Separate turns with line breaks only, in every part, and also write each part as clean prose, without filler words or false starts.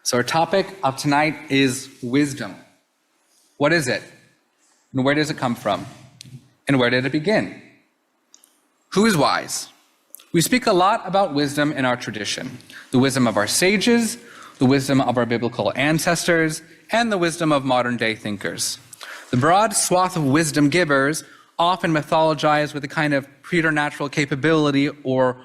So our topic of tonight is wisdom. What is it? And where does it come from? And where did it begin? Who is wise? We speak a lot about wisdom in our tradition. The wisdom of our sages, the wisdom of our biblical ancestors, and the wisdom of modern-day thinkers. The broad swath of wisdom givers often mythologize with a kind of preternatural capability or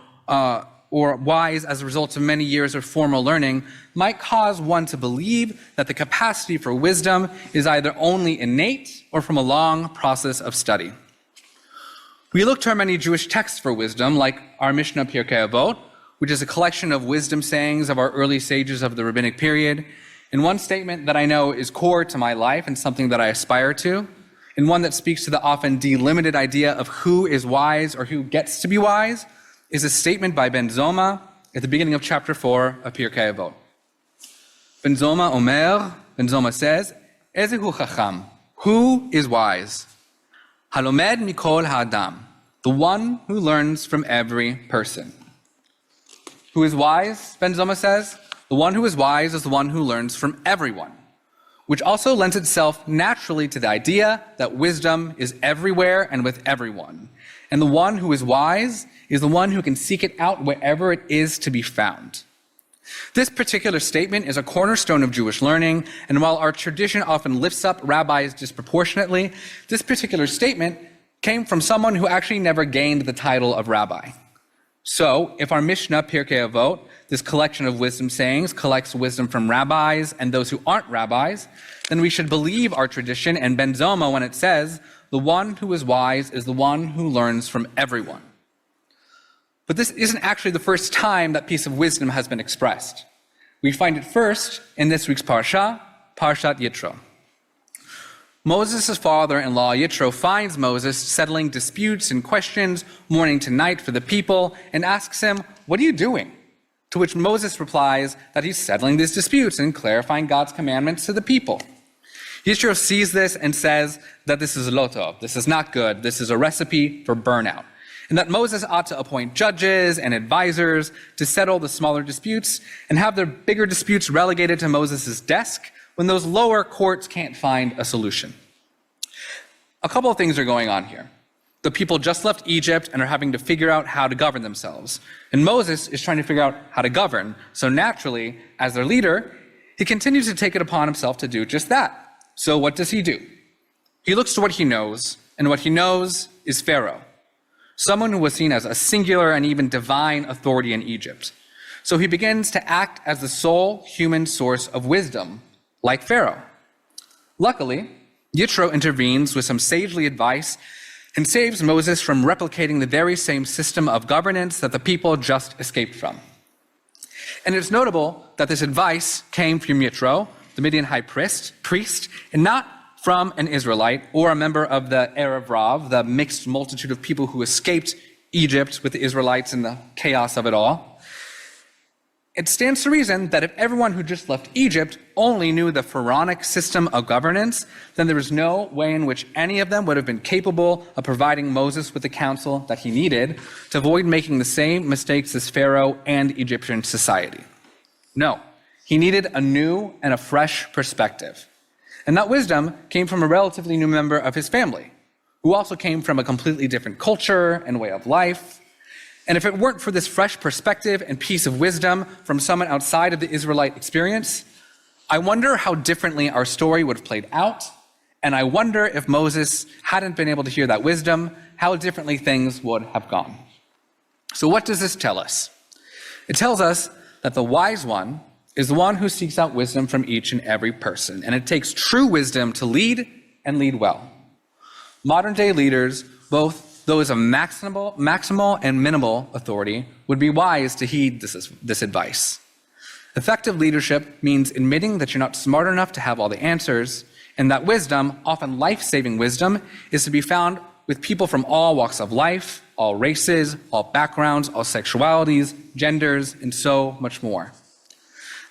wise as a result of many years of formal learning might cause one to believe that the capacity for wisdom is either only innate or from a long process of study. We look to our many Jewish texts for wisdom, like our Mishnah Pirkei Avot, which is a collection of wisdom sayings of our early sages of the Rabbinic period, and one statement that I know is core to my life and something that I aspire to, and one that speaks to the often delimited idea of who is wise or who gets to be wise, is a statement by Ben Zoma at the beginning of chapter 4 of Pirkei Avot. Ben Zoma says, Ezehu chacham, who is wise? Halomed mikol ha'adam, the one who learns from every person. Who is wise, Ben Zoma says? The one who is wise is the one who learns from everyone, which also lends itself naturally to the idea that wisdom is everywhere and with everyone. And the one who is wise is the one who can seek it out wherever it is to be found. This particular statement is a cornerstone of Jewish learning, and while our tradition often lifts up rabbis disproportionately, this particular statement came from someone who actually never gained the title of rabbi. So, if our Mishnah, Pirkei Avot, this collection of wisdom sayings, collects wisdom from rabbis and those who aren't rabbis, then we should believe our tradition and Ben Zoma when it says, the one who is wise is the one who learns from everyone. But this isn't actually the first time that piece of wisdom has been expressed. We find it first in this week's Parashat Yitro. Moses' father-in-law, Yitro, finds Moses settling disputes and questions morning to night for the people and asks him, "What are you doing?" To which Moses replies that he's settling these disputes and clarifying God's commandments to the people. Yitro sees this and says that this is lo tov, this is not good, this is a recipe for burnout, and that Moses ought to appoint judges and advisors to settle the smaller disputes and have their bigger disputes relegated to Moses' desk when those lower courts can't find a solution. A couple of things are going on here. The people just left Egypt and are having to figure out how to govern themselves. And Moses is trying to figure out how to govern. So naturally, as their leader, he continues to take it upon himself to do just that. So what does he do? He looks to what he knows, and what he knows is Pharaoh, someone who was seen as a singular and even divine authority in Egypt. So he begins to act as the sole human source of wisdom, like Pharaoh. Luckily, Yitro intervenes with some sagely advice and saves Moses from replicating the very same system of governance that the people just escaped from. And it's notable that this advice came from Yitro, the Midian high priest, and not from an Israelite or a member of the Erev Rav, the mixed multitude of people who escaped Egypt with the Israelites and the chaos of it all. It stands to reason that if everyone who just left Egypt only knew the pharaonic system of governance, then there was no way in which any of them would have been capable of providing Moses with the counsel that he needed to avoid making the same mistakes as Pharaoh and Egyptian society. No, he needed a new and a fresh perspective. And that wisdom came from a relatively new member of his family, who also came from a completely different culture and way of life. And if it weren't for this fresh perspective and piece of wisdom from someone outside of the Israelite experience, I wonder how differently our story would have played out, and I wonder if Moses hadn't been able to hear that wisdom, how differently things would have gone. So what does this tell us? It tells us that the wise one is the one who seeks out wisdom from each and every person, and it takes true wisdom to lead and lead well. Modern-day leaders, both those of maximal and minimal authority, would be wise to heed this advice. Effective leadership means admitting that you're not smart enough to have all the answers, and that wisdom, often life-saving wisdom, is to be found with people from all walks of life, all races, all backgrounds, all sexualities, genders, and so much more.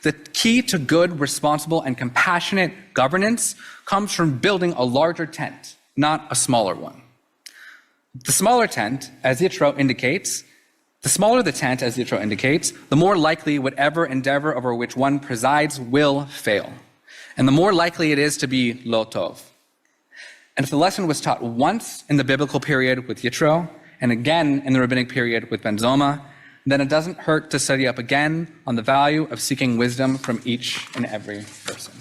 The key to good, responsible, and compassionate governance comes from building a larger tent, not a smaller one. The smaller tent, as Yitro indicates, The smaller the tent, as Yitro indicates, the more likely whatever endeavor over which one presides will fail, and the more likely it is to be lo tov. And if the lesson was taught once in the biblical period with Yitro, and again in the rabbinic period with Ben Zoma, then it doesn't hurt to study up again on the value of seeking wisdom from each and every person.